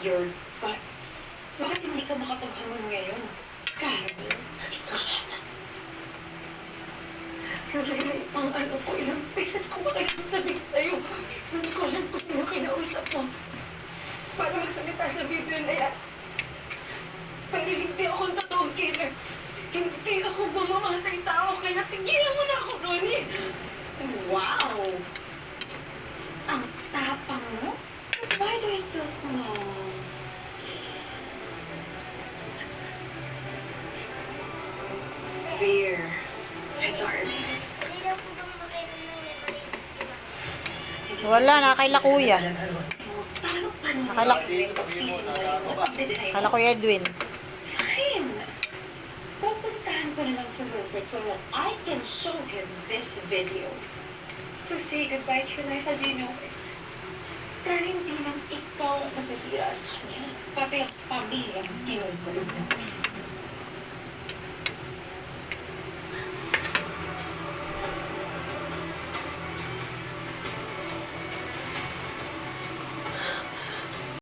your guts. Bakit hindi ka makapaghamon ngayon? Carol? Lulay ang ano ko, ilang beses ko makikipagsabihin sa'yo. Hindi ko alam kung sino kinausap mo. Para magsalita sa video na yan. Pero hindi ako totoong killer. Hindi ako mamamatay tao, kaya tigilan mo na ako, Ronnie. Wow! Ang tapang mo? Why do I still smell? Beer. My darling. Wala, nakaila kuya. Paano pa naman Nakala- yung pagsisinungaling mo? Pagdedeny mo? Kala ko Edwin. Fine. Pupuntahan ko na lang sa Wilfred so that I can show him this video. So say goodbye to your life as you know it. Dahil hindi lang ikaw ang masisira sa kanya, pati ang pamilyang kinulkulog na.